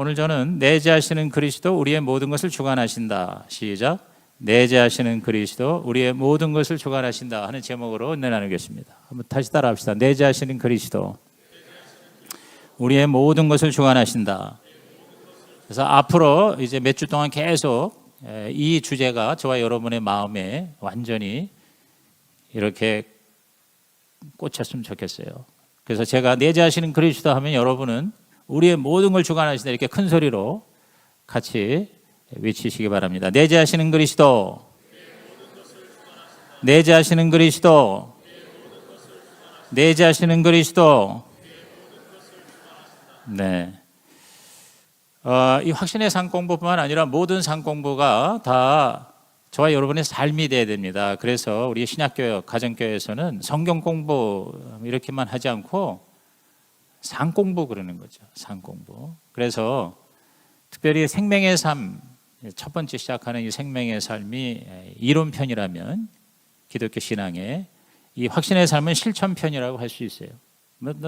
오늘 저는 내재하시는 그리스도 우리의 모든 것을 주관하신다. 시작. 내재하시는 그리스도 우리의 모든 것을 주관하신다 하는 제목으로 은혜 나누겠습니다. 한번 다시 따라합시다. 내재하시는 그리스도 우리의 모든 것을 주관하신다. 그래서 앞으로 이제 몇 주 동안 계속 이 주제가 저와 여러분의 마음에 완전히 이렇게 꽂혔으면 좋겠어요. 그래서 제가 내재하시는 그리스도 하면 여러분은 우리의 모든 걸 주관하신다 이렇게 큰 소리로 같이 외치시기 바랍니다. 내재하시는 그리스도, 내재하시는 그리스도, 내재하시는 그리스도. 네. 이 확신의 산 공부뿐만 아니라 모든 산 공부가 다 저와 여러분의 삶이 돼야 됩니다. 그래서 우리 신약교회, 가정교회에서는 성경 공부 이렇게만 하지 않고 산 공부 그러는 거죠. 산 공부. 그래서 특별히 생명의 삶, 첫 번째 시작하는 이 생명의 삶이 이론편이라면 기독교 신앙의 이 확신의 삶은 실천편이라고 할 수 있어요.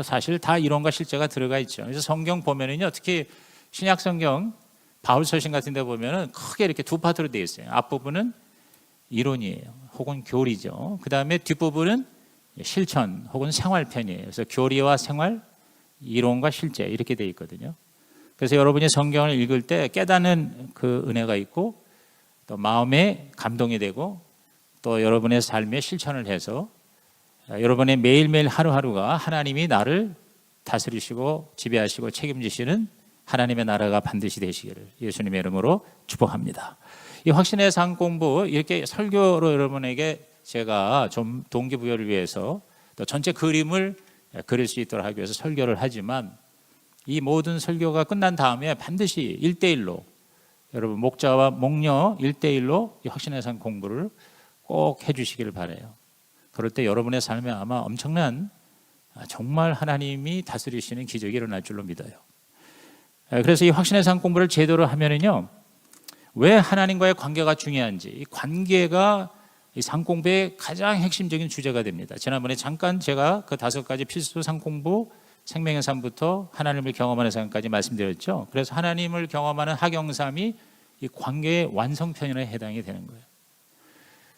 사실 다 이론과 실제가 들어가 있죠. 그래서 성경 보면은요, 특히 신약 성경 바울 서신 같은 데 보면은 크게 이렇게 두 파트로 되어 있어요. 앞부분은 이론이에요. 혹은 교리죠. 그 다음에 뒷부분은 실천 혹은 생활편이에요. 그래서 교리와 생활, 이론과 실제 이렇게 되어 있거든요. 그래서 여러분이 성경을 읽을 때 깨닫는 그 은혜가 있고 또 마음에 감동이 되고 또 여러분의 삶에 실천을 해서 여러분의 매일매일 하루하루가 하나님이 나를 다스리시고 지배하시고 책임지시는 하나님의 나라가 반드시 되시기를 예수님의 이름으로 축복합니다. 이 확신의 산 공부 이렇게 설교로 여러분에게 제가 좀 동기부여를 위해서 또 전체 그림을 그릴 수 있도록 하기 위해서 설교를 하지만 이 모든 설교가 끝난 다음에 반드시 1대1로 여러분 목자와 목녀 1대1로 이 확신의 산 공부를 꼭 해주시기를 바라요. 그럴 때 여러분의 삶에 아마 엄청난 정말 하나님이 다스리시는 기적이 일어날 줄로 믿어요. 그래서 이 확신의 산 공부를 제대로 하면은요, 왜 하나님과의 관계가 중요한지 이 관계가 이 산 공부의 가장 핵심적인 주제가 됩니다. 지난번에 잠깐 제가 그 5가지 필수 산 공부 생명의 삶부터 하나님을 경험하는 삶까지 말씀드렸죠. 그래서 하나님을 경험하는 하경삼이 이 관계의 완성편에 해당이 되는 거예요.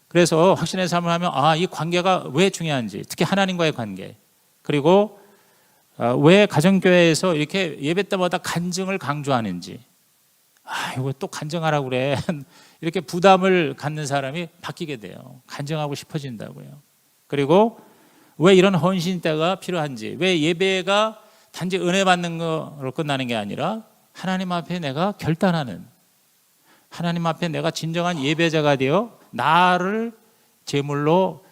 그래서 확신의 삶을 하면 이 관계가 왜 중요한지, 특히 하나님과의 관계, 그리고 왜 가정교회에서 이렇게 예배 때마다 간증을 강조하는지, 이거 또 간증하라고 그래 이렇게 부담을 갖는 사람이 바뀌게 돼요. 간증하고 싶어진다고요. 그리고 왜 이런 헌신 때가 필요한지, 왜 예배가 단지 은혜 받는 거로 끝나는 게 아니라 하나님 앞에 내가 결단하는, 하나님 앞에 내가 진정한 예배자가 되어 나를 제물로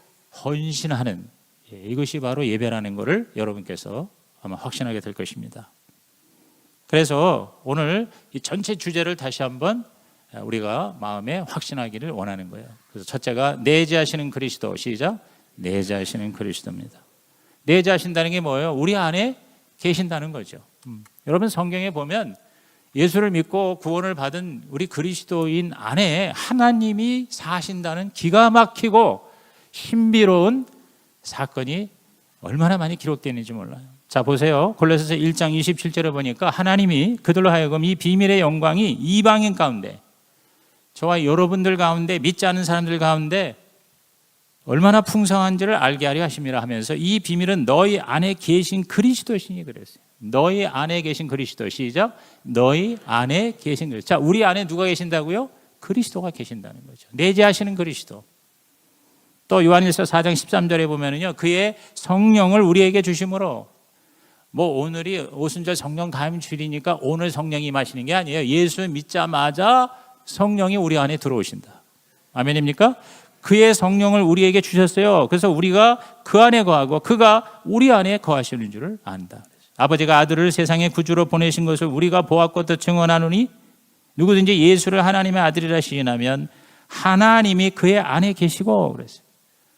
헌신하는, 이것이 바로 예배라는 것을 여러분께서 아마 확신하게 될 것입니다. 그래서 오늘 이 전체 주제를 다시 한번 우리가 마음에 확신하기를 원하는 거예요. 그래서 첫째가 내재하시는 그리스도, 시작. 내재하시는 그리스도입니다. 내재하신다는 게 뭐예요? 우리 안에 계신다는 거죠. 여러분 성경에 보면 예수를 믿고 구원을 받은 우리 그리스도인 안에 하나님이 사신다는 기가 막히고 신비로운 사건이 얼마나 많이 기록되어 있는지 몰라요. 자 보세요. 골로새서 1장 27절에 보니까 하나님이 그들로 하여금 이 비밀의 영광이 이방인 가운데, 저와 여러분들 가운데, 믿지 않는 사람들 가운데 얼마나 풍성한지를 알게 하려 하심이라 하면서 이 비밀은 너희 안에 계신 그리스도시니 그랬어요. 너희 안에 계신 그리스도. 시작. 너희 안에 계신 그리스도. 자, 우리 안에 누가 계신다고요? 그리스도가 계신다는 거죠. 내재하시는 그리스도. 또 요한일서 4장 13절에 보면은요, 그의 성령을 우리에게 주심으로, 오늘이 오순절 성령 다임 주일이니까 오늘 성령이 임하시는 게 아니에요. 예수 믿자마자 성령이 우리 안에 들어오신다. 아멘입니까? 그의 성령을 우리에게 주셨어요. 그래서 우리가 그 안에 거하고 그가 우리 안에 거하시는 줄을 안다. 아버지가 아들을 세상의 구주로 보내신 것을 우리가 보았고 또 증언하노니 누구든지 예수를 하나님의 아들이라 시인하면 하나님이 그의 안에 계시고 그랬어요.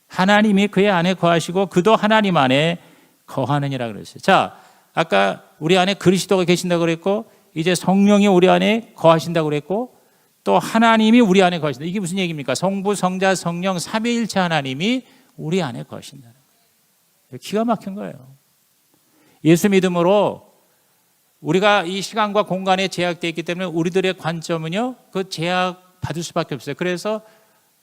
하나님이 그의 안에 거하시고 그도 하나님 안에 거하느니라 그랬어요. 자, 아까 우리 안에 그리스도가 계신다고 그랬고 이제 성령이 우리 안에 거하신다고 그랬고 또 하나님이 우리 안에 거하신다. 이게 무슨 얘기입니까? 성부, 성자, 성령 삼위일체 하나님이 우리 안에 거하신다는 거예요. 기가 막힌 거예요. 예수 믿음으로 우리가 이 시간과 공간에 제약되어 있기 때문에 우리들의 관점은요, 그 제약 받을 수밖에 없어요. 그래서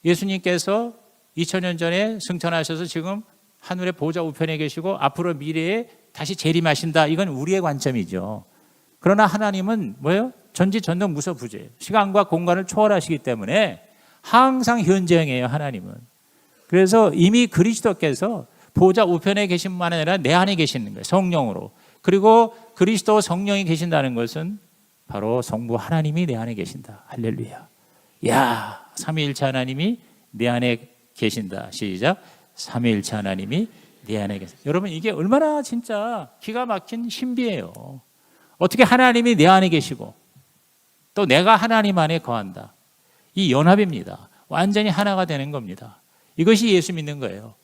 예수님께서 2000년 전에 승천하셔서 지금 하늘의 보좌 우편에 계시고 앞으로 미래에 다시 재림하신다. 이건 우리의 관점이죠. 그러나 하나님은 뭐예요? 전지전능 무소부재예요. 시간과 공간을 초월하시기 때문에 항상 현재형이에요, 하나님은. 그래서 이미 그리스도께서 보좌 우편에 계신 뿐만 아니라 내 안에 계시는 거예요, 성령으로. 그리고 그리스도 성령이 계신다는 것은 바로 성부 하나님이 내 안에 계신다. 할렐루야. 야, 삼위일체 하나님이 내 안에 계신다. 시작. 삼위일체 하나님이 내 안에 계신다. 여러분, 이게 얼마나 진짜 기가 막힌 신비예요. 어떻게 하나님이 내 안에 계시고 또 내가 하나님 안에 거한다. 이 연합입니다. 완전히 하나가 되는 겁니다. 이것이 예수 믿는 거예요.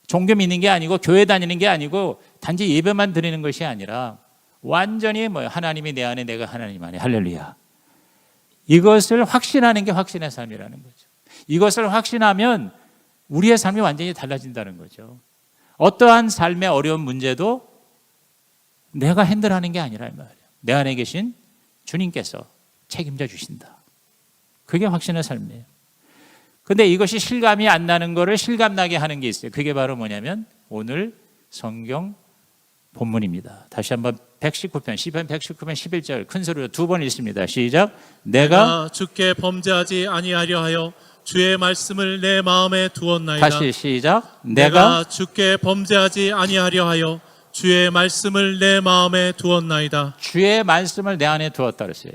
종교 믿는 게 아니고 교회 다니는 게 아니고 단지 예배만 드리는 것이 아니라 완전히 하나님이 내 안에 내가 하나님 안에. 할렐루야. 이것을 확신하는 게 확신의 삶이라는 거죠. 이것을 확신하면 우리의 삶이 완전히 달라진다는 거죠. 어떠한 삶의 어려운 문제도 내가 핸들하는 게 아니라 이 말이에요. 내 안에 계신 주님께서 책임져 주신다. 그게 확신의 삶이에요. 근데 이것이 실감이 안 나는 거를 실감나게 하는 게 있어요. 그게 바로 뭐냐면 오늘 성경 본문입니다. 다시 한번 119편, 시편 119편 11절 큰 소리로 두 번 읽습니다. 시작. 내가 주께 범죄하지 아니하려 하여 주의 말씀을 내 마음에 두었나이다. 다시 시작. 내가 주께 범죄하지 아니하려 하여 주의 말씀을 내 마음에 두었나이다. 주의 말씀을 내 안에 두었다 그랬어요.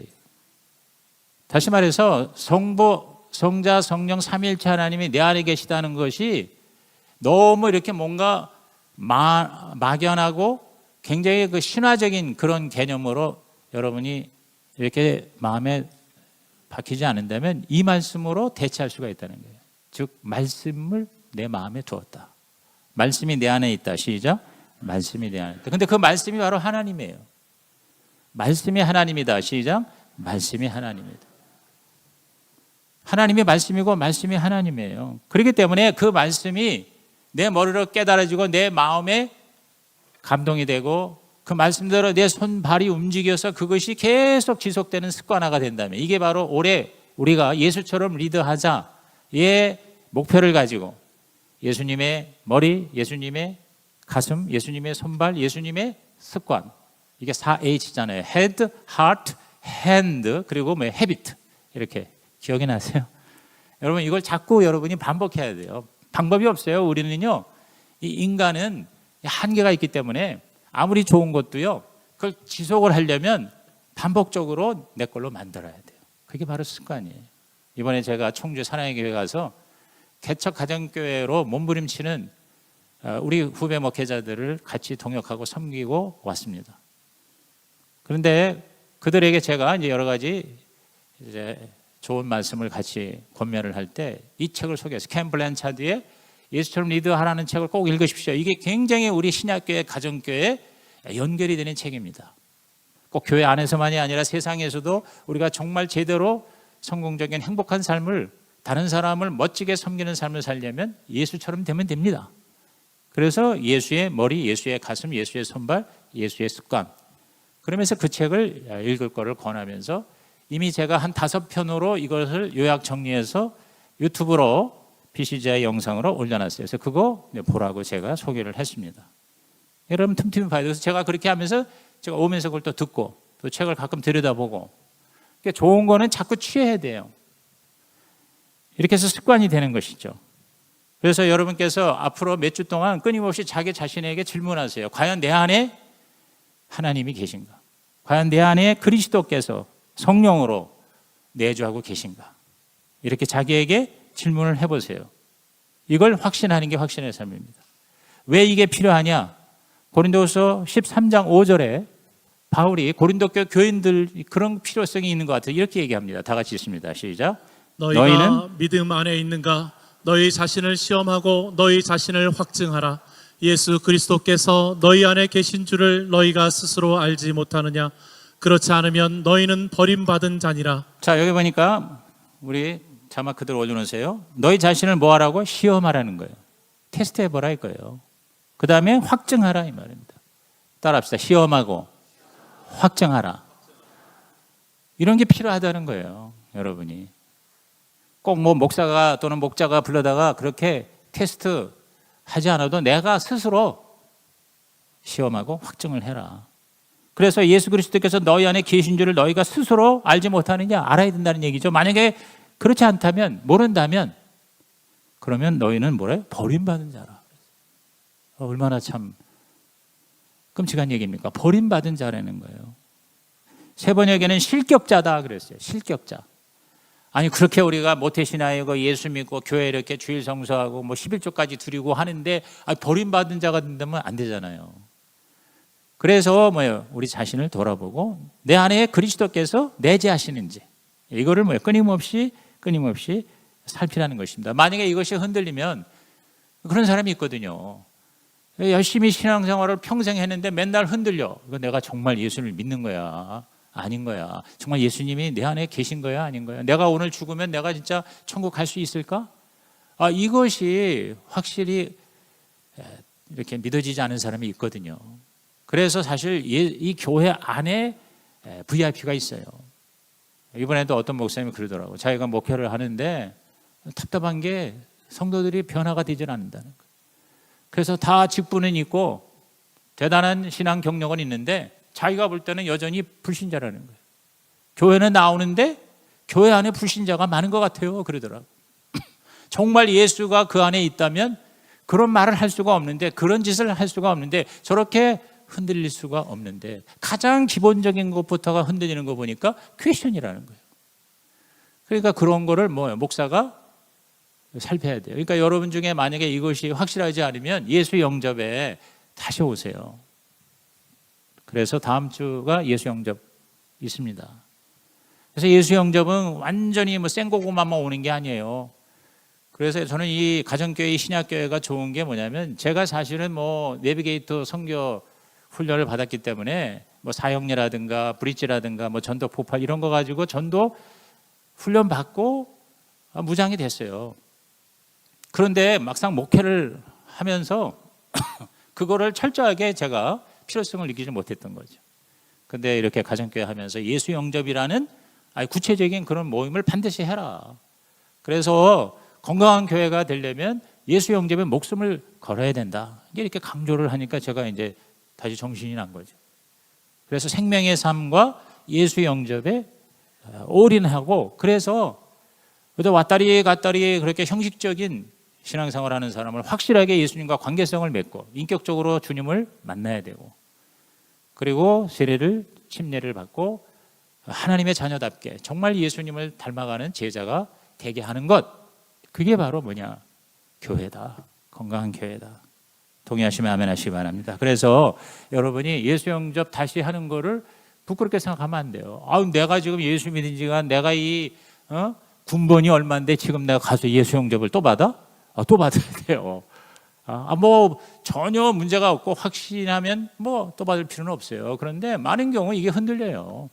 다시 말해서 성부, 성자, 성령 삼위일체 하나님이 내 안에 계시다는 것이 너무 이렇게 뭔가 막연하고 굉장히 그 신화적인 그런 개념으로 여러분이 이렇게 마음에 박히지 않는다면 이 말씀으로 대체할 수가 있다는 거예요. 즉 말씀을 내 마음에 두었다. 말씀이 내 안에 있다. 시작. 말씀이 내 안에 있다. 근데 그 말씀이 바로 하나님이에요. 말씀이 하나님이다. 시작. 말씀이 하나님이다. 하나님이 말씀이고 말씀이 하나님이에요. 그렇기 때문에 그 말씀이 내 머리로 깨달아지고 내 마음에 감동이 되고 그 말씀대로 내 손발이 움직여서 그것이 계속 지속되는 습관화가 된다면 이게 바로 올해 우리가 예수처럼 리드하자의 목표를 가지고 예수님의 머리, 예수님의 가슴, 예수님의 손발, 예수님의 습관, 이게 4H잖아요. Head, Heart, Hand, 그리고 Habit. 이렇게 기억이 나세요? 여러분 이걸 자꾸 여러분이 반복해야 돼요. 방법이 없어요. 우리는요, 이 인간은 한계가 있기 때문에 아무리 좋은 것도요, 그걸 지속을 하려면 반복적으로 내 걸로 만들어야 돼요. 그게 바로 습관이에요. 이번에 제가 청주 사랑의 교회 가서 개척 가정교회로 몸부림치는 우리 후배 목회자들을 같이 동역하고 섬기고 왔습니다. 그런데 그들에게 제가 이제 여러 가지 이제 좋은 말씀을 같이 권면을 할 때 이 책을 소개해서 켄 블랜차드의 예수처럼 리드하라는 책을 꼭 읽으십시오. 이게 굉장히 우리 신약교회 가정교회에 연결이 되는 책입니다. 꼭 교회 안에서만이 아니라 세상에서도 우리가 정말 제대로 성공적인 행복한 삶을, 다른 사람을 멋지게 섬기는 삶을 살려면 예수처럼 되면 됩니다. 그래서 예수의 머리, 예수의 가슴, 예수의 손발, 예수의 습관, 그러면서 그 책을 읽을 거를 권하면서 이미 제가 한 5편으로 이것을 요약 정리해서 유튜브로 BCGI 영상으로 올려놨어요. 그래서 그거 보라고 제가 소개를 했습니다. 여러분 틈틈이 봐야 돼요. 그래서 제가 그렇게 하면서 제가 오면서 그걸 또 듣고 또 책을 가끔 들여다보고, 그러니까 좋은 거는 자꾸 취해야 돼요. 이렇게 해서 습관이 되는 것이죠. 그래서 여러분께서 앞으로 몇 주 동안 끊임없이 자기 자신에게 질문하세요. 과연 내 안에 하나님이 계신가? 과연 내 안에 그리스도께서 성령으로 내주하고 계신가? 이렇게 자기에게 질문을 해보세요. 이걸 확신하는 게 확신의 삶입니다. 왜 이게 필요하냐? 고린도서 13장 5절에 바울이 고린도 교인들 그런 필요성이 있는 것 같아요. 이렇게 얘기합니다. 다 같이 읽습니다. 시작. 너희는 믿음 안에 있는가? 너희 자신을 시험하고 너희 자신을 확증하라. 예수 그리스도께서 너희 안에 계신 줄을 너희가 스스로 알지 못하느냐? 그렇지 않으면 너희는 버림받은 자니라. 자, 여기 보니까 우리 자막 그대로 올려놓으세요. 너희 자신을 뭐 하라고? 시험하라는 거예요. 테스트해보라 이거예요. 그 다음에 확증하라 이 말입니다. 따라합시다. 시험하고 확증하라. 이런 게 필요하다는 거예요, 여러분이. 꼭 뭐 목사가 또는 목자가 불러다가 그렇게 테스트 하지 않아도 내가 스스로 시험하고 확증을 해라. 그래서 예수 그리스도께서 너희 안에 계신 줄을 너희가 스스로 알지 못하느냐? 알아야 된다는 얘기죠. 만약에 그렇지 않다면, 모른다면, 그러면 너희는 뭐래? 버림받은 자라. 얼마나 참 끔찍한 얘기입니까? 버림받은 자라는 거예요. 세 번역에는 실격자다 그랬어요. 실격자. 아니 그렇게 우리가 모태신앙이고 예수 믿고 교회 이렇게 주일 성수하고 뭐 11조까지 드리고 하는데 버림받은 자가 된다면 안 되잖아요. 그래서 뭐예요? 우리 자신을 돌아보고 내 안에 그리스도께서 내재하시는지 이거를 뭐예요? 끊임없이 살피라는 것입니다. 만약에 이것이 흔들리면 그런 사람이 있거든요. 열심히 신앙생활을 평생 했는데 맨날 흔들려. 이거 내가 정말 예수를 믿는 거야? 아닌 거야? 정말 예수님이 내 안에 계신 거야? 아닌 거야? 내가 오늘 죽으면 내가 진짜 천국 갈 수 있을까? 이것이 확실히 이렇게 믿어지지 않은 사람이 있거든요. 그래서 사실 이 교회 안에 VIP가 있어요. 이번에도 어떤 목사님이 그러더라고요. 자기가 목회를 하는데 답답한 게 성도들이 변화가 되질 않는다는 거예요. 그래서 다 직분은 있고 대단한 신앙 경력은 있는데 자기가 볼 때는 여전히 불신자라는 거예요. 교회는 나오는데 교회 안에 불신자가 많은 것 같아요. 그러더라고요. 정말 예수가 그 안에 있다면 그런 말을 할 수가 없는데, 그런 짓을 할 수가 없는데, 저렇게 흔들릴 수가 없는데, 가장 기본적인 것부터가 흔들리는 거 보니까 퀘션이라는 거예요. 그러니까 그런 거를 목사가 살펴야 돼요. 그러니까 여러분 중에 만약에 이것이 확실하지 않으면 예수 영접에 다시 오세요. 그래서 다음 주가 예수 영접 있습니다. 그래서 예수 영접은 완전히 생고구마만 오는 게 아니에요. 그래서 저는 이 가정교회, 신약교회가 좋은 게 뭐냐면, 제가 사실은 내비게이터 선교 훈련을 받았기 때문에 사형리라든가 브릿지라든가 전도 폭발 이런 거 가지고 전도 훈련 받고 무장이 됐어요. 그런데 막상 목회를 하면서 그거를 철저하게 제가 필요성을 느끼지 못했던 거죠. 그런데 이렇게 가정교회 하면서 예수 영접이라는 구체적인 그런 모임을 반드시 해라. 그래서 건강한 교회가 되려면 예수 영접에 목숨을 걸어야 된다. 이렇게 강조를 하니까 제가 이제 다시 정신이 난 거죠. 그래서 생명의 삶과 예수 영접에 올인하고, 그래서 왔다리 갔다리 그렇게 형식적인 신앙생활하는 사람을 확실하게 예수님과 관계성을 맺고 인격적으로 주님을 만나야 되고, 그리고 세례를 침례를 받고 하나님의 자녀답게 정말 예수님을 닮아가는 제자가 되게 하는 것, 그게 바로 교회다. 건강한 교회다. 동의하시면 아멘 하시기 바랍니다. 그래서 여러분이 예수 영접 다시 하는 거를 부끄럽게 생각하면 안 돼요. 내가 지금 예수 믿은 지가 내가 군번이 얼마인데 지금 내가 가서 예수 영접을 또 받아? 또 받아야 돼요. 전혀 문제가 없고 확신하면 또 받을 필요는 없어요. 그런데 많은 경우 이게 흔들려요.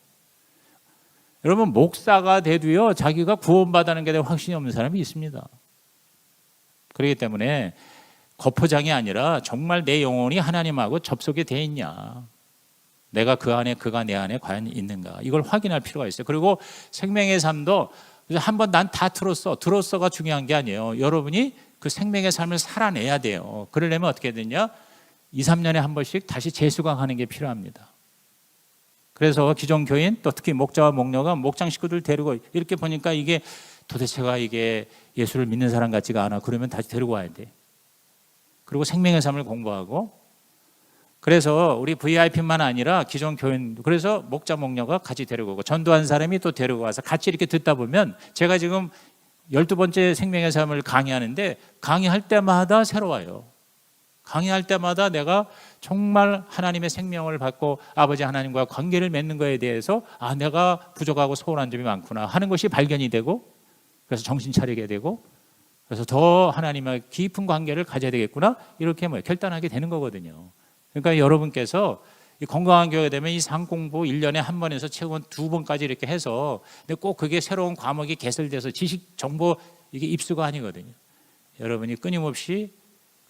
여러분, 목사가 돼도요, 자기가 구원받는 게 대한 확신이 없는 사람이 있습니다. 그렇기 때문에 겉포장이 아니라 정말 내 영혼이 하나님하고 접속이 돼 있냐, 내가 그 안에, 그가 내 안에 과연 있는가, 이걸 확인할 필요가 있어요. 그리고 생명의 삶도 한번 난 다 들었어가 중요한 게 아니에요. 여러분이 그 생명의 삶을 살아내야 돼요. 그러려면 어떻게 되냐, 2, 3년에 한 번씩 다시 재수강하는 게 필요합니다. 그래서 기존 교인, 또 특히 목자와 목녀가 목장 식구들 데리고 이렇게 보니까 이게 도대체가 이게 예수를 믿는 사람 같지가 않아. 그러면 다시 데리고 와야 돼. 그리고 생명의 삶을 공부하고, 그래서 우리 VIP만 아니라 기존 교인, 그래서 목자 목녀가 같이 데리고 오고 전도한 사람이 또 데리고 와서 같이 이렇게 듣다 보면, 제가 지금 12번째 생명의 삶을 강의하는데 강의할 때마다 새로워요. 강의할 때마다 내가 정말 하나님의 생명을 받고 아버지 하나님과 관계를 맺는 것에 대해서 내가 부족하고 소홀한 점이 많구나 하는 것이 발견이 되고, 그래서 정신 차리게 되고, 그래서 더 하나님과 깊은 관계를 가져야 되겠구나, 이렇게 결단하게 되는 거거든요. 그러니까 여러분께서 이 건강한 교회가 되면 이 상공부 1년에 한 번에서 최고 2번까지 이렇게 해서, 근데 꼭 그게 새로운 과목이 개설돼서 지식 정보 이게 입수가 아니거든요. 여러분이 끊임없이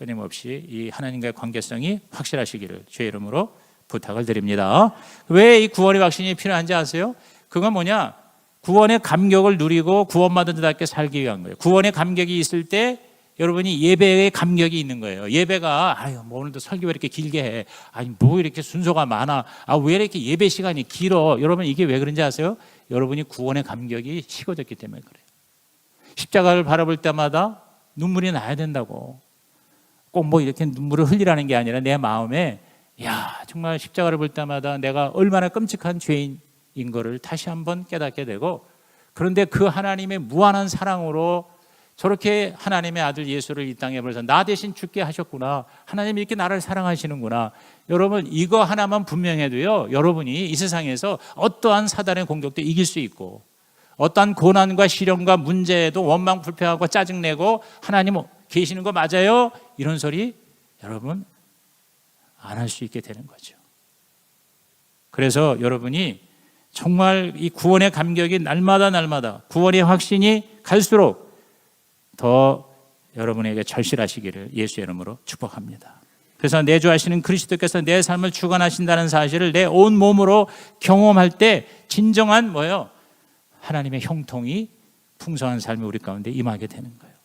이 하나님과의 관계성이 확실하시기를 주의 이름으로 부탁을 드립니다. 왜 이 구원의 확신이 필요한지 아세요? 그건 뭐냐? 구원의 감격을 누리고 구원받은 자답게 살기 위한 거예요. 구원의 감격이 있을 때 여러분이 예배의 감격이 있는 거예요. 예배가 뭐 오늘도 설교 왜 이렇게 길게 해? 뭐 이렇게 순서가 많아? 왜 이렇게 예배 시간이 길어? 여러분 이게 왜 그런지 아세요? 여러분이 구원의 감격이 식어졌기 때문에 그래요. 십자가를 바라볼 때마다 눈물이 나야 된다고. 꼭 뭐 이렇게 눈물을 흘리라는 게 아니라 내 마음에 정말 십자가를 볼 때마다 내가 얼마나 끔찍한 죄인인 거를 다시 한번 깨닫게 되고, 그런데 그 하나님의 무한한 사랑으로 저렇게 하나님의 아들 예수를 이 땅에 보내서 나 대신 죽게 하셨구나. 하나님이 이렇게 나를 사랑하시는구나. 여러분 이거 하나만 분명해도요, 여러분이 이 세상에서 어떠한 사단의 공격도 이길 수 있고, 어떠한 고난과 시련과 문제에도 원망 불평하고 짜증내고 하나님 계시는 거 맞아요? 이런 소리 여러분 안 할 수 있게 되는 거죠. 그래서 여러분이 정말 이 구원의 감격이 날마다 구원의 확신이 갈수록 더 여러분에게 절실하시기를 예수의 이름으로 축복합니다. 그래서 내주하시는 그리스도께서 내 삶을 주관하신다는 사실을 내 온 몸으로 경험할 때 진정한 하나님의 형통이 풍성한 삶이 우리 가운데 임하게 되는 거예요.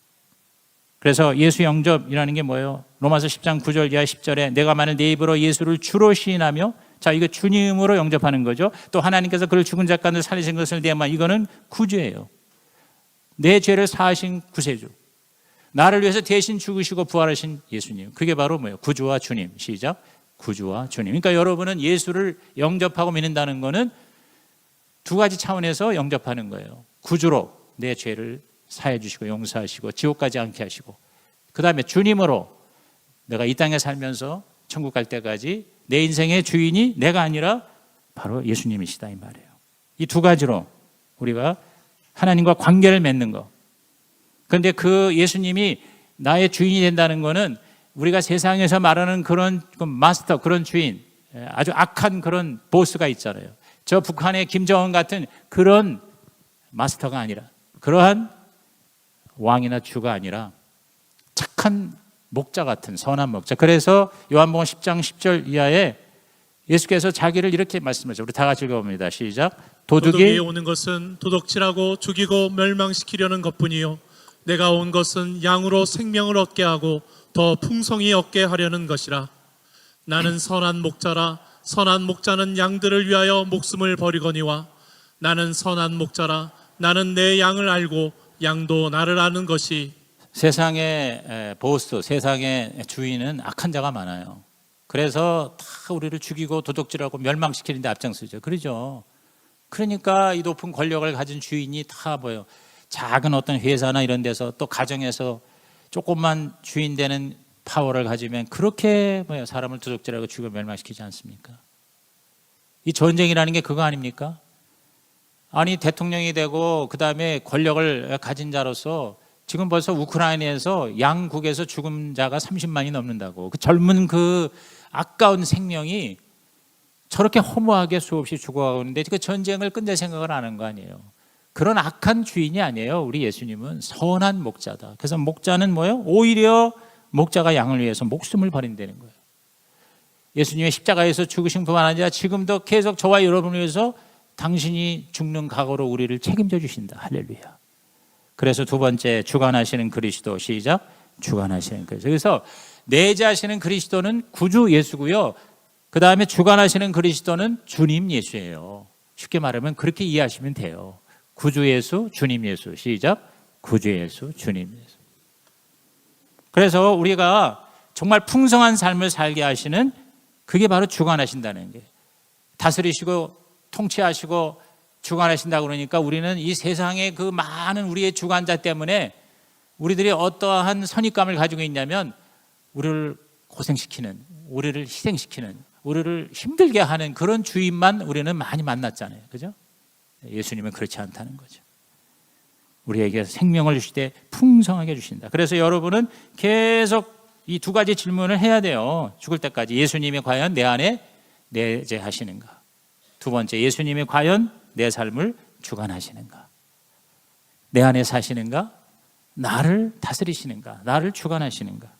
그래서 예수 영접이라는 게 뭐예요? 로마서 10장 9절 이하 10절에 내가 만일 내 입으로 예수를 주로 시인하며, 자 이거 주님으로 영접하는 거죠. 또 하나님께서 그를 죽은 자 가운데 살리신 것을 내만, 이거는 구주예요. 내 죄를 사하신 구세주, 나를 위해서 대신 죽으시고 부활하신 예수님, 그게 바로 뭐예요? 구주와 주님. 시작. 구주와 주님. 그러니까 여러분은 예수를 영접하고 믿는다는 거는 두 가지 차원에서 영접하는 거예요. 구주로 내 죄를 사해 주시고 용서하시고 지옥 가지 않게 하시고, 그 다음에 주님으로 내가 이 땅에 살면서 천국 갈 때까지 내 인생의 주인이 내가 아니라 바로 예수님이시다 이 말이에요. 이 두 가지로 우리가 하나님과 관계를 맺는 거. 그런데 그 예수님이 나의 주인이 된다는 거는 우리가 세상에서 말하는 그런 마스터, 그런 주인, 아주 악한 그런 보스가 있잖아요. 저 북한의 김정은 같은 그런 마스터가 아니라, 그러한 왕이나 주가 아니라 착한 목자 같은 선한 목자. 그래서 요한복음 10장 10절 이하에 예수께서 자기를 이렇게 말씀하죠. 우리 다 같이 읽어봅니다. 시작. 도둑이 오는 것은 도둑질하고 죽이고 멸망시키려는 것뿐이요 내가 온 것은 양으로 생명을 얻게 하고 더 풍성히 얻게 하려는 것이라. 나는 선한 목자라. 선한 목자는 양들을 위하여 목숨을 버리거니와. 나는 선한 목자라. 나는 내 양을 알고 양도 나를 아는 것이. 세상의 보스, 세상의 주인은 악한 자가 많아요. 그래서 다 우리를 죽이고 도둑질하고 멸망시키는 데 앞장서죠. 그러죠. 그러니까 이 높은 권력을 가진 주인이 다 작은 어떤 회사나 이런 데서 또 가정에서 조금만 주인 되는 파워를 가지면 그렇게 사람을 도둑질하고 죽여 멸망시키지 않습니까? 이 전쟁이라는 게 그거 아닙니까? 아니 대통령이 되고 그 다음에 권력을 가진 자로서 지금 벌써 우크라이나에서 양국에서 죽은 자가 30만이 넘는다고. 그 젊은 그 아까운 생명이 저렇게 허무하게 수없이 죽어가고 있는데 그 전쟁을 끝낼 생각을 안 한 거 아니에요. 그런 악한 주인이 아니에요. 우리 예수님은 선한 목자다. 그래서 목자는 뭐예요? 오히려 목자가 양을 위해서 목숨을 버린다는 거예요. 예수님의 십자가에서 죽으신 뿐만 아니라 지금도 계속 저와 여러분을 위해서 당신이 죽는 각오로 우리를 책임져 주신다. 할렐루야. 그래서 두 번째, 주관하시는 그리스도. 시작. 주관하시는 그리스도. 그래서 내재하시는 그리스도는 구주 예수고요. 그 다음에 주관하시는 그리스도는 주님 예수예요. 쉽게 말하면 그렇게 이해하시면 돼요. 구주 예수, 주님 예수. 시작. 구주 예수, 주님 예수. 그래서 우리가 정말 풍성한 삶을 살게 하시는, 그게 바로 주관하신다는 게, 다스리시고 통치하시고 주관하신다 그러니까 우리는 이 세상의 그 많은 우리의 주관자 때문에 우리들이 어떠한 선입감을 가지고 있냐면 우리를 고생시키는, 우리를 희생시키는, 우리를 힘들게 하는 그런 주인만 우리는 많이 만났잖아요. 그죠? 예수님은 그렇지 않다는 거죠. 우리에게 생명을 주실 때 풍성하게 주신다. 그래서 여러분은 계속 이 두 가지 질문을 해야 돼요. 죽을 때까지. 예수님이 과연 내 안에 내재하시는가? 두 번째, 예수님이 과연 내 삶을 주관하시는가? 내 안에 사시는가? 나를 다스리시는가? 나를 주관하시는가?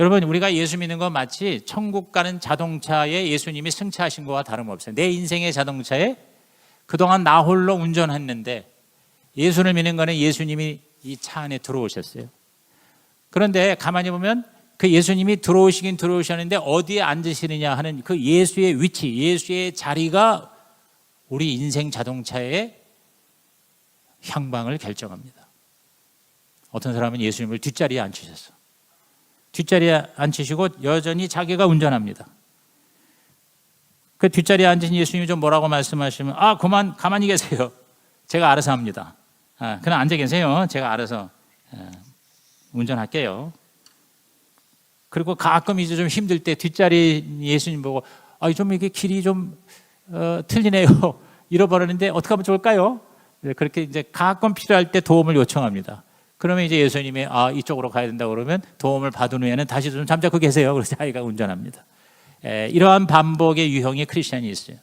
여러분, 우리가 예수 믿는 건 마치 천국 가는 자동차에 예수님이 승차하신 거와 다름없어요. 내 인생의 자동차에 그동안 나 홀로 운전했는데 예수를 믿는 거는 예수님이 이 차 안에 들어오셨어요. 그런데 가만히 보면 그 예수님이 들어오시긴 들어오셨는데 어디에 앉으시느냐 하는 그 예수의 위치, 예수의 자리가 우리 인생 자동차의 향방을 결정합니다. 어떤 사람은 예수님을 뒷자리에 앉히셨어. 뒷자리에 앉히시고 여전히 자기가 운전합니다. 그 뒷자리에 앉으신 예수님이 좀 뭐라고 말씀하시면 그만 가만히 계세요. 제가 알아서 합니다. 그냥 앉아 계세요. 제가 알아서 운전할게요. 그리고 가끔 이제 좀 힘들 때 뒷자리 예수님 보고 좀 이게 길이 좀 틀리네요. 잃어버렸는데 어떻게 하면 좋을까요? 그렇게 이제 가끔 필요할 때 도움을 요청합니다. 그러면 이제 예수님이 이쪽으로 가야 된다고 그러면 도움을 받은 후에는 다시 좀 잠자코 계세요. 그래서 자기가 운전합니다. 이러한 반복의 유형이 크리스천이 있어요.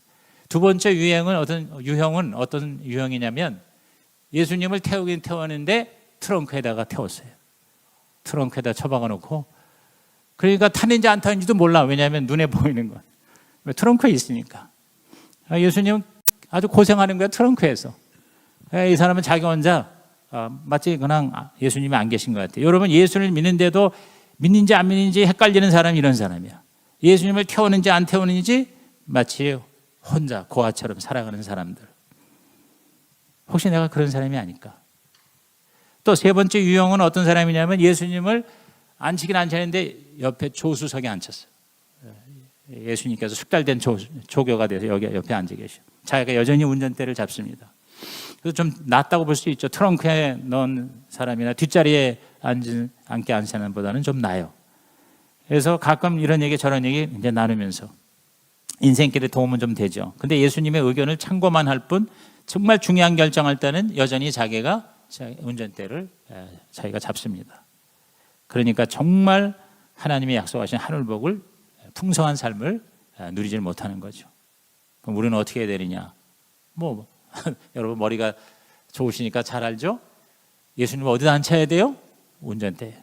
두 번째 유형은 어떤 유형이냐면 예수님을 태우긴 태웠는데 트렁크에다가 태웠어요. 트렁크에다 처박아 놓고 그러니까 타는지 안 타는지도 몰라. 왜냐하면 눈에 보이는 건. 트렁크에 있으니까. 예수님은 아주 고생하는 거야, 트렁크에서. 이 사람은 자기 혼자 마치 그냥 예수님이 안 계신 것 같아요. 여러분, 예수를 믿는데도 믿는지 안 믿는지 헷갈리는 사람이 이런 사람이야. 예수님을 태우는지 안 태우는지 마치 혼자 고아처럼 살아가는 사람들. 혹시 내가 그런 사람이 아닐까? 또 세 번째 유형은 어떤 사람이냐면 예수님을 앉히긴 앉혔는데 옆에 조수석에 앉혔어요. 예수님께서 숙달된 조교가 돼서 여기 옆에 앉아 계셔. 자기가 여전히 운전대를 잡습니다. 그래서 좀 낫다고 볼 수 있죠. 트렁크에 넣은 사람이나 뒷자리에 앉게 앉은 사람보다는 좀 나아요. 그래서 가끔 이런 얘기 저런 얘기 이제 나누면서 인생길에 도움은 좀 되죠. 근데 예수님의 의견을 참고만 할 뿐 정말 중요한 결정할 때는 여전히 자기가 운전대를 자기가 잡습니다. 그러니까 정말 하나님이 약속하신 하늘복을 풍성한 삶을 누리질 못하는 거죠. 그럼 우리는 어떻게 해야 되느냐? 여러분 머리가 좋으시니까 잘 알죠? 예수님 어디다 앉혀야 돼요? 운전대.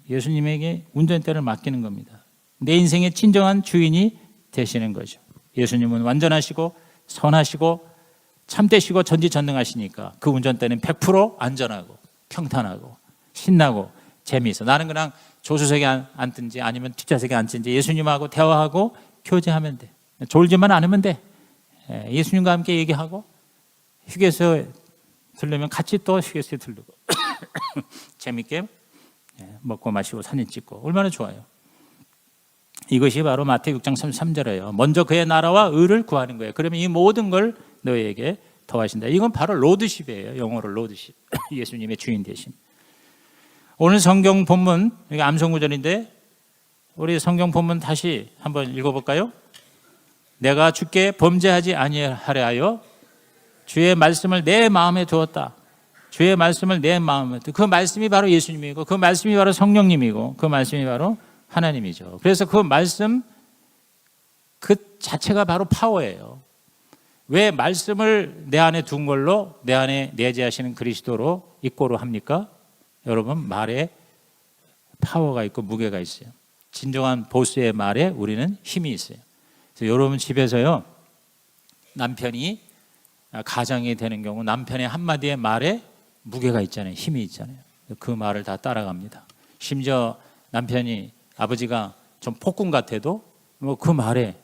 예수님에게 운전대를 맡기는 겁니다. 내 인생의 진정한 주인이 되시는 거죠. 예수님은 완전하시고 선하시고 참되시고 전지전능하시니까 그 운전대는 100% 안전하고 평탄하고 신나고 재미있어. 나는 그냥 조수석에 앉든지 아니면 뒷좌석에 앉든지 예수님하고 대화하고 교제하면 돼. 졸지만 않으면 돼. 예수님과 함께 얘기하고 휴게소에 들르면 같이 또 휴게소에 들르고 재밌게 먹고 마시고 사진 찍고 얼마나 좋아요. 이것이 바로 마태복음 6장 33절이에요. 먼저 그의 나라와 의를 구하는 거예요. 그러면 이 모든 걸 너희에게 더하신다. 이건 바로 로드십이에요. 영어로 로드십. 예수님의 주인 되심. 오늘 성경 본문, 이게 암송구절인데 우리 성경 본문 다시 한번 읽어볼까요? 내가 주께 범죄하지 아니하려 하여 주의 말씀을 내 마음에 두었다. 주의 말씀을 내 마음에 그 말씀이 바로 예수님이고 그 말씀이 바로 성령님이고 그 말씀이 바로 하나님이죠. 그래서 그 말씀 그 자체가 바로 파워예요. 왜 말씀을 내 안에 둔 걸로 내 안에 내재하시는 그리스도로 입고로 합니까? 여러분, 말에 파워가 있고 무게가 있어요. 진정한 보스의 말에 우리는 힘이 있어요. 그래서 여러분 집에서요, 남편이 가장이 되는 경우 남편의 한마디의 말에 무게가 있잖아요. 힘이 있잖아요. 그 말을 다 따라갑니다. 심지어 남편이 아버지가 좀 폭군 같아도 그 말에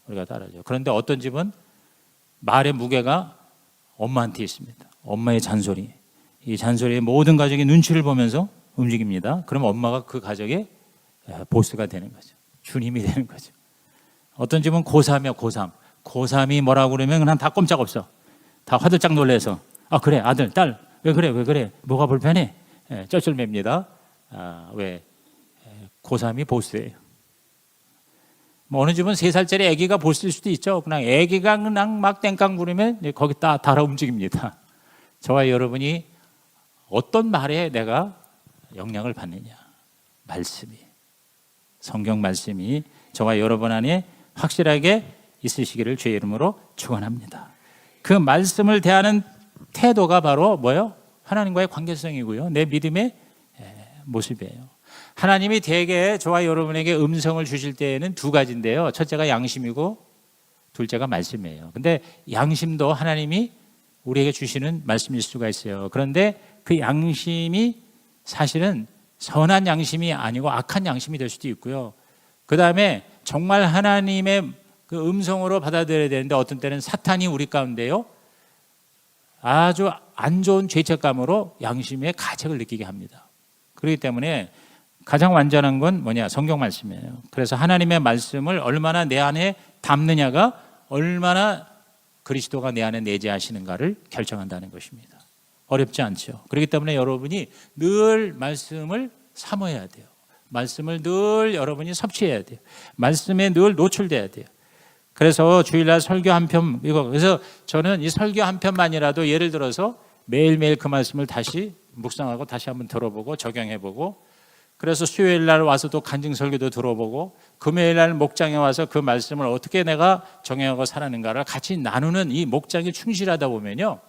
우리가 따라죠. 그런데 어떤 집은 말의 무게가 엄마한테 있습니다. 엄마의 잔소리. 이 잔소리에 모든 가족이 눈치를 보면서 움직입니다. 그럼 엄마가 그 가족의 보스가 되는 거죠. 주님이 되는 거죠. 어떤 집은 고3이요, 고3. 고3이 뭐라고 그러면 그냥 다 꼼짝없어. 다 화들짝 놀래서 그래 아들, 딸 왜 그래 뭐가 불편해? 쩔쩔맵니다. 왜? 고3이 보스예요. 어느 집은 3살짜리 아기가 보스일 수도 있죠. 그냥 아기가 그냥 막 땡깡 부르면 거기 다 달아 움직입니다. 저와 여러분이 어떤 말에 내가 영향을 받느냐? 말씀이, 성경 말씀이 저와 여러분 안에 확실하게 있으시기를 주의 이름으로 축원합니다. 그 말씀을 대하는 태도가 바로 뭐예요? 하나님과의 관계성이고요. 내 믿음의 모습이에요. 하나님이 대개 저와 여러분에게 음성을 주실 때에는 두 가지인데요. 첫째가 양심이고 둘째가 말씀이에요. 근데 양심도 하나님이 우리에게 주시는 말씀일 수가 있어요. 그런데 그 양심이 사실은 선한 양심이 아니고 악한 양심이 될 수도 있고요. 그 다음에 정말 하나님의 그 음성으로 받아들여야 되는데 어떤 때는 사탄이 우리 가운데요 아주 안 좋은 죄책감으로 양심의 가책을 느끼게 합니다. 그렇기 때문에 가장 완전한 건 뭐냐? 성경 말씀이에요. 그래서 하나님의 말씀을 얼마나 내 안에 담느냐가 얼마나 그리스도가 내 안에 내재하시는가를 결정한다는 것입니다. 어렵지 않죠. 그렇기 때문에 여러분이 늘 말씀을 사모해야 돼요. 말씀을 늘 여러분이 섭취해야 돼요. 말씀에 늘 노출돼야 돼요. 그래서 주일날 설교 한 편, 그래서 저는 이 설교 한 편만이라도 예를 들어서 매일매일 그 말씀을 다시 묵상하고 다시 한번 들어보고 적용해보고, 그래서 수요일 날 와서 또 간증 설교도 들어보고, 금요일 날 목장에 와서 그 말씀을 어떻게 내가 정행하고 살았는가를 같이 나누는 이 목장에 충실하다 보면요,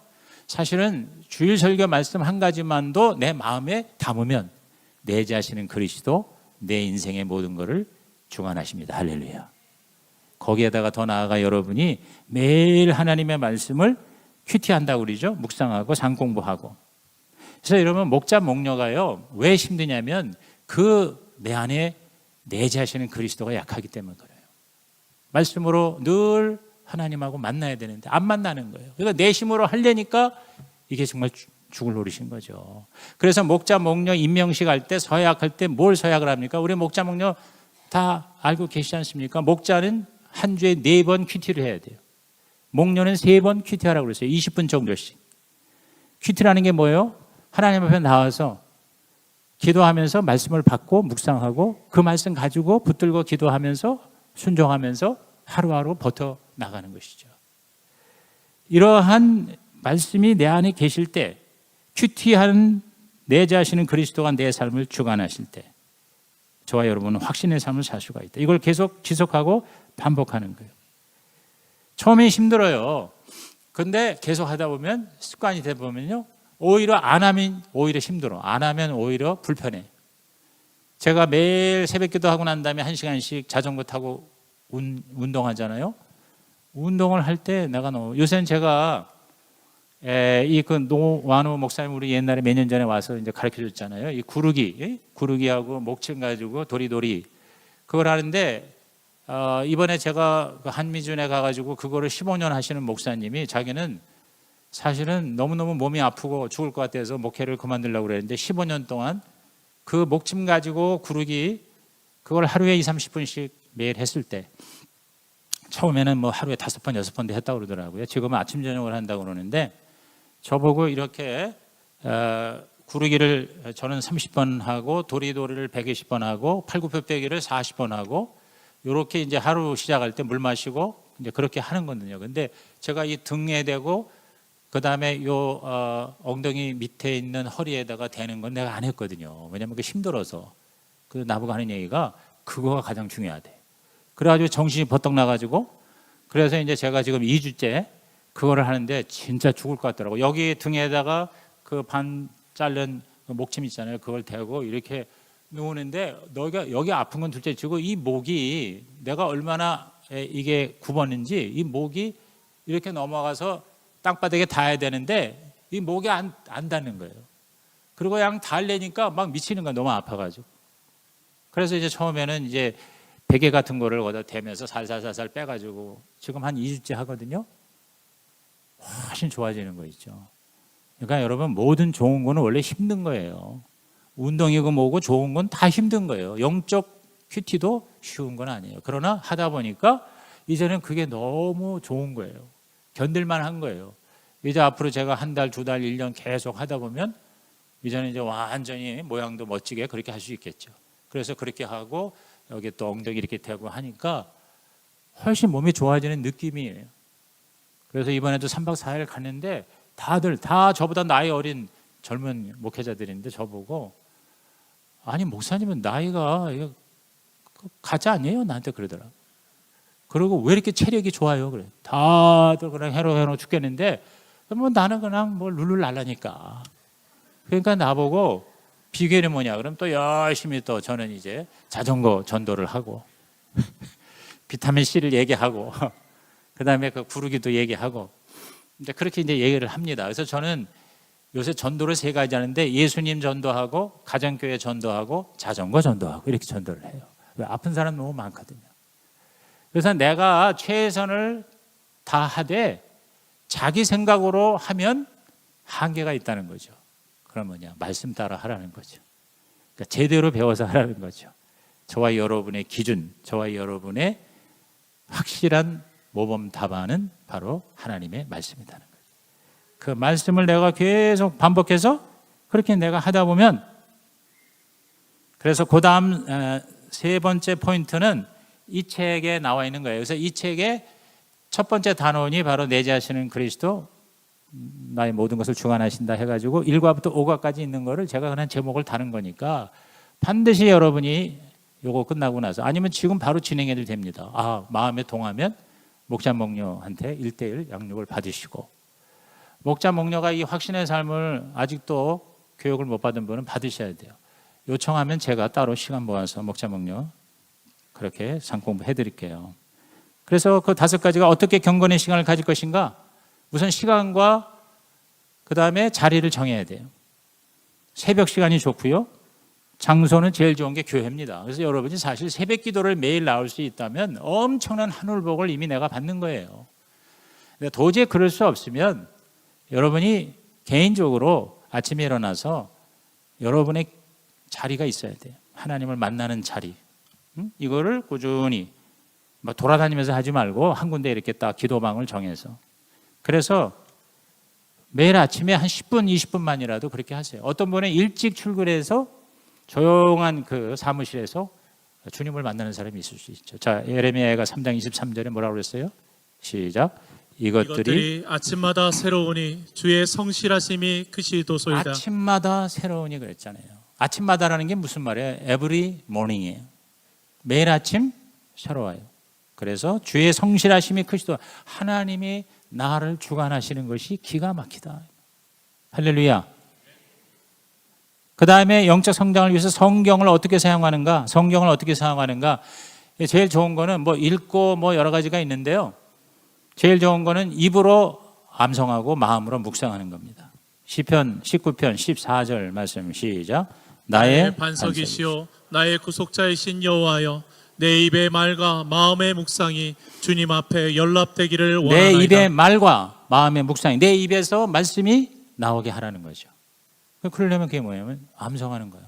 사실은 주일 설교 말씀 한 가지만도 내 마음에 담으면 내재하시는 그리스도, 내 인생의 모든 것을 주관하십니다. 할렐루야. 거기에다가 더 나아가 여러분이 매일 하나님의 말씀을 큐티한다고 그러죠. 묵상하고 상 공부하고. 그래서 여러분 목자 목녀가요 왜 힘드냐면 그 내 안에 내재하시는 그리스도가 약하기 때문에 그래요. 말씀으로 늘 하나님하고 만나야 되는데 안 만나는 거예요. 그러니까 내 힘으로 하려니까 이게 정말 죽을 노리신 거죠. 그래서 목자 목녀 임명식 할 때 서약할 때 뭘 서약을 합니까? 우리 목자 목녀 다 알고 계시지 않습니까? 목자는 한 주에 4번 큐티를 해야 돼요. 목녀는 3번 큐티하라고 그랬어요. 20분 정도씩. 큐티라는 게 뭐예요? 하나님 앞에 나와서 기도하면서 말씀을 받고 묵상하고 그 말씀 가지고 붙들고 기도하면서 순종하면서 하루하루 버텨 나가는 것이죠. 이러한 말씀이 내 안에 계실 때, 큐티한 내재하시는 그리스도가 내 삶을 주관하실 때 저와 여러분은 확신의 삶을 살 수가 있다. 이걸 계속 지속하고 반복하는 거예요. 처음엔 힘들어요. 근데 계속 하다 보면 습관이 되다 보면요 오히려 안 하면 오히려 힘들어. 안 하면 오히려 불편해. 제가 매일 새벽기도 하고 난 다음에 1시간씩 자전거 타고 운동하잖아요. 운동을 할 때 내가 요새는 제가 그 노완호 목사님 우리 옛날에 몇 년 전에 와서 이제 가르쳐 줬잖아요. 이 구르기하고 목침 가지고 도리도리 그걸 하는데 이번에 제가 한미준에 가가지고 그거를 15년 하시는 목사님이 자기는 사실은 너무너무 몸이 아프고 죽을 것 같아서 목회를 그만두려고 그랬는데 15년 동안 그 목침 가지고 구르기 그걸 하루에 20-30분씩 매일 했을 때 처음에는 뭐 하루에 5번, 6번도 했다고 그러더라고요. 지금은 아침, 저녁을 한다고 그러는데 저보고 이렇게 구르기를 저는 30번 하고 도리도리를 120번 하고 팔굽혀펴기를 40번 하고 이렇게 이제 하루 시작할 때 물 마시고 이제 그렇게 하는 거거든요. 근데 제가 이 등에 대고 그 다음에 요 엉덩이 밑에 있는 허리에다가 대는 건 내가 안 했거든요. 왜냐면 그 힘들어서. 그 나보고 하는 얘기가 그거가 가장 중요하대. 그래가지고 정신이 버떡 나가지고 그래서 이제 제가 지금 2주째 그거를 하는데 진짜 죽을 것 같더라고. 여기 등에다가 그 반 자른 목침 있잖아요. 그걸 대고 이렇게 누우는데 여기 아픈 건 둘째 치고 이 목이 내가 얼마나 이게 굽었는지 이 목이 이렇게 넘어가서 땅바닥에 닿아야 되는데 이 목이 안 닿는 거예요. 그리고 그냥 닿으려니까 막 미치는 거야. 너무 아파가지고. 그래서 이제 처음에는 이제 베개 같은 거를 거기다 대면서 살살살살 빼가지고 지금 한 2주째 하거든요. 훨씬 좋아지는 거 있죠. 그러니까 여러분 모든 좋은 거는 원래 힘든 거예요. 운동이고 뭐고 좋은 건 다 힘든 거예요. 영적 큐티도 쉬운 건 아니에요. 그러나 하다 보니까 이제는 그게 너무 좋은 거예요. 견딜만 한 거예요. 이제 앞으로 제가 한 달, 2달, 1년 계속 하다 보면 이제는 이제 완전히 모양도 멋지게 그렇게 할 수 있겠죠. 그래서 그렇게 하고 여기 또 엉덩이 이렇게 대고 하니까 훨씬 몸이 좋아지는 느낌이에요. 그래서 이번에도 3박 4일 갔는데 다들 다 저보다 나이 어린 젊은 목회자들인데 저보고 아니 목사님은 나이가 가짜 아니에요? 나한테 그러더라. 그리고 왜 이렇게 체력이 좋아요? 그래. 다들 그냥 해로 죽겠는데 뭐 나는 그냥 뭐 룰루랄라니까. 그러니까 나보고 비결이 뭐냐? 그럼 또 열심히 또 저는 이제 자전거 전도를 하고 비타민 C를 얘기하고 그다음에 그 구르기도 얘기하고 이제 그렇게 이제 얘기를 합니다. 그래서 저는 요새 전도를 세 가지 하는데 예수님 전도하고 가정교회 전도하고 자전거 전도하고 이렇게 전도를 해요. 왜? 아픈 사람 너무 많거든요. 그래서 내가 최선을 다하되 자기 생각으로 하면 한계가 있다는 거죠. 그럼 뭐냐? 말씀 따라 하라는 거죠. 그러니까 제대로 배워서 하라는 거죠. 저와 여러분의 기준, 저와 여러분의 확실한 모범 답안은 바로 하나님의 말씀이라는 거죠. 그 말씀을 내가 계속 반복해서 그렇게 내가 하다 보면, 그래서 그 다음 세 번째 포인트는 이 책에 나와 있는 거예요. 그래서 이 책의 첫 번째 단원이 바로 내재하시는 그리스도, 나의 모든 것을 주관하신다 해가지고 1과부터 5과까지 있는 거를 제가 그냥 제목을 다는 거니까 반드시 여러분이 요거 끝나고 나서, 아니면 지금 바로 진행해도 됩니다. 마음에 동하면 목자 목녀한테 1:1 양육을 받으시고, 목자 목녀가 이 확신의 삶을 아직도 교육을 못 받은 분은 받으셔야 돼요. 요청하면 제가 따로 시간 모아서 목자 목녀 그렇게 상공부 해드릴게요. 그래서 그 5가지가 어떻게 경건의 시간을 가질 것인가? 우선 시간과 그 다음에 자리를 정해야 돼요. 새벽 시간이 좋고요. 장소는 제일 좋은 게 교회입니다. 그래서 여러분이 사실 새벽 기도를 매일 나올 수 있다면 엄청난 하늘복을 이미 내가 받는 거예요. 도저히 그럴 수 없으면 여러분이 개인적으로 아침에 일어나서 여러분의 자리가 있어야 돼요. 하나님을 만나는 자리. 이거를 꾸준히 막 돌아다니면서 하지 말고 한 군데 이렇게 딱 기도방을 정해서, 그래서 매일 아침에 한 10분, 20분만이라도 그렇게 하세요. 어떤 분은 일찍 출근해서 조용한 그 사무실에서 주님을 만나는 사람이 있을 수 있죠. 자, 예레미야가 3장 23절에 뭐라고 그랬어요? 시작. 이것들이 아침마다 새로우니 주의 성실하심이 크시도소이다. 아침마다 새로우니 그랬잖아요. 아침마다라는 게 무슨 말이에요? Every morning이에요. 매일 아침 새로워요. 그래서 주의 성실하심이 크시도, 하나님이 나를 주관하시는 것이 기가 막히다. 할렐루야. 그 다음에 영적 성장을 위해서 성경을 어떻게 사용하는가? 성경을 어떻게 사용하는가? 제일 좋은 거는 뭐 읽고 뭐 여러 가지가 있는데요. 제일 좋은 거는 입으로 암송하고 마음으로 묵상하는 겁니다. 시편 19편 14절 말씀 시작. 나의 반석이시오 나의 구속자이신 여호와여, 내 입의 말과 마음의 묵상이 주님 앞에 연락되기를 원하나이다. 내 입의 말과 마음의 묵상이, 내 입에서 말씀이 나오게 하라는 거죠. 그러려면 그게 뭐냐면 암송하는 거예요.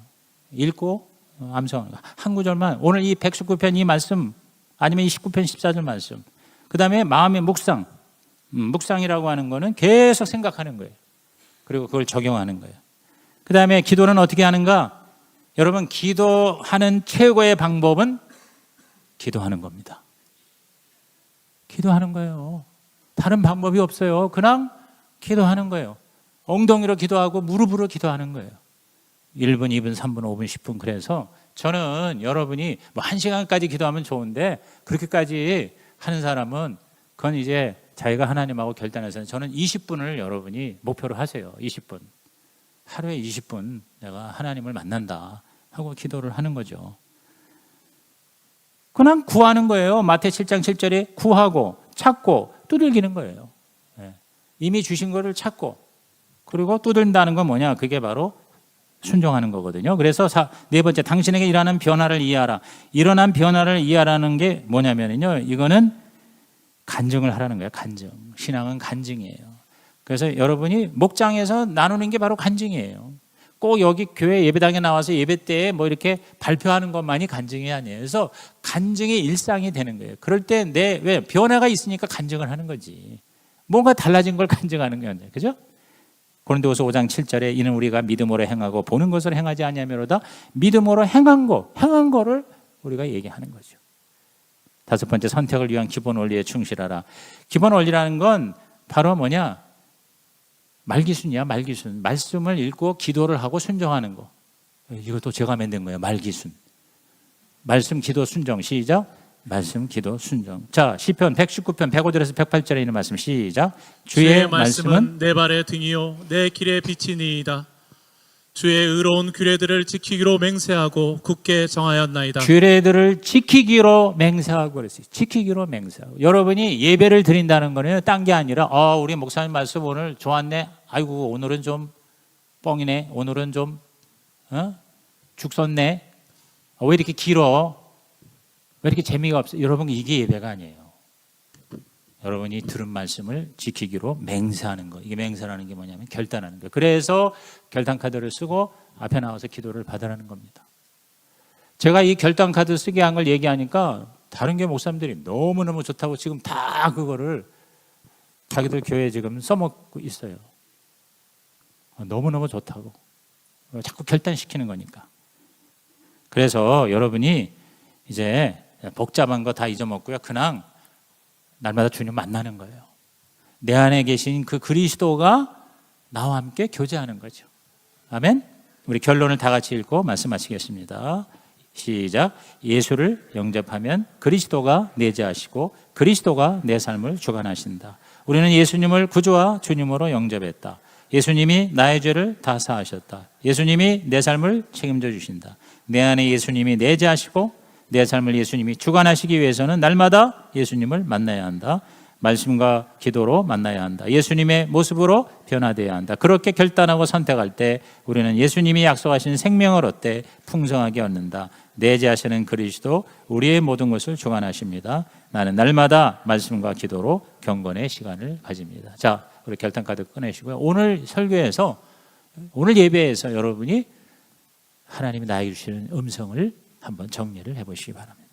읽고 암송하는 거. 한 구절만, 오늘 이 119편 이 말씀, 아니면 이 19편 14절 말씀, 그 다음에 마음의 묵상. 묵상이라고 하는 거는 계속 생각하는 거예요. 그리고 그걸 적용하는 거예요. 그 다음에 기도는 어떻게 하는가? 여러분, 기도하는 최고의 방법은 기도하는 겁니다. 기도하는 거예요. 다른 방법이 없어요. 그냥 기도하는 거예요. 엉덩이로 기도하고 무릎으로 기도하는 거예요. 1분, 2분, 3분, 5분, 10분. 그래서 저는 여러분이 뭐 1시간까지 기도하면 좋은데, 그렇게까지 하는 사람은 그건 이제 자기가 하나님하고 결단해서, 저는 20분을 여러분이 목표로 하세요. 20분. 하루에 20분 내가 하나님을 만난다 하고 기도를 하는 거죠. 그냥 구하는 거예요. 마태 7장 7절에 구하고 찾고 두들기는 거예요. 이미 주신 거를 찾고, 그리고 두들긴다는 건 뭐냐? 그게 바로 순종하는 거거든요. 그래서 네 번째, 당신에게 일어나는 변화를 이해하라. 일어난 변화를 이해하라는 게 뭐냐면요, 이거는 간증을 하라는 거예요. 간증. 신앙은 간증이에요. 그래서 여러분이 목장에서 나누는 게 바로 간증이에요. 꼭 여기 교회 예배당에 나와서 예배 때에 뭐 이렇게 발표하는 것만이 간증이 아니에요. 그래서 간증이 일상이 되는 거예요. 그럴 때 왜 변화가 있으니까 간증을 하는 거지. 뭔가 달라진 걸 간증하는 거예요. 그죠? 고린도후서 5장 7절에 이는 우리가 믿음으로 행하고 보는 것을 행하지 아니하며로다 믿음으로 행한 거를 우리가 얘기하는 거죠. 5번째, 선택을 위한 기본 원리에 충실하라. 기본 원리라는 건 바로 뭐냐? 말기순이야, 말기순. 말씀을 읽고 기도를 하고 순종하는 거. 이것도 제가 만든 거예요. 말기순. 말씀, 기도, 순종. 시작. 말씀, 기도, 순종. 자, 시편 119편 105절에서 108절에 있는 말씀 시작. 주의 말씀은 내 발의 등이요 내 길의 빛이니이다. 주의 의로운 규례들을 지키기로 맹세하고 굳게 정하였나이다. 규례들을 지키기로 맹세하고 그랬어요. 지키기로 맹세하고. 여러분이 예배를 드린다는 거는 딴 게 아니라 우리 목사님 말씀 오늘 좋았네. 아이고 오늘은 좀 뻥이네. 오늘은 좀 죽 썼네. 왜 이렇게 길어? 왜 이렇게 재미가 없어? 여러분 이게 예배가 아니에요. 여러분이 들은 말씀을 지키기로 맹세하는 거. 이게 맹세라는 게 뭐냐면 결단하는 거예요. 그래서 결단 카드를 쓰고 앞에 나와서 기도를 받으라는 겁니다. 제가 이 결단 카드 쓰게 한 걸 얘기하니까 다른 교회 목사님들이 너무너무 좋다고 지금 다 그거를 자기들 교회에 지금 써먹고 있어요. 너무너무 좋다고. 자꾸 결단시키는 거니까. 그래서 여러분이 이제 복잡한 거 다 잊어먹고요. 그냥 날마다 주님 만나는 거예요. 내 안에 계신 그 그리스도가 나와 함께 교제하는 거죠. 아멘. 우리 결론을 다 같이 읽고 말씀 마치겠습니다. 시작. 예수를 영접하면 그리스도가 내재하시고 그리스도가 내 삶을 주관하신다. 우리는 예수님을 구주와 주님으로 영접했다. 예수님이 나의 죄를 다 사하셨다. 예수님이 내 삶을 책임져 주신다. 내 안에 예수님이 내재하시고 내 삶을 예수님이 주관하시기 위해서는 날마다 예수님을 만나야 한다. 말씀과 기도로 만나야 한다. 예수님의 모습으로 변화되어야 한다. 그렇게 결단하고 선택할 때 우리는 예수님이 약속하신 생명을 얻되 풍성하게 얻는다. 내재하시는 그리스도 우리의 모든 것을 주관하십니다. 나는 날마다 말씀과 기도로 경건의 시간을 가집니다. 자, 우리 결단카드 꺼내시고요. 오늘 설교에서 오늘 예배에서 여러분이 하나님이 나에게 주시는 음성을 한번 정리를 해보시기 바랍니다.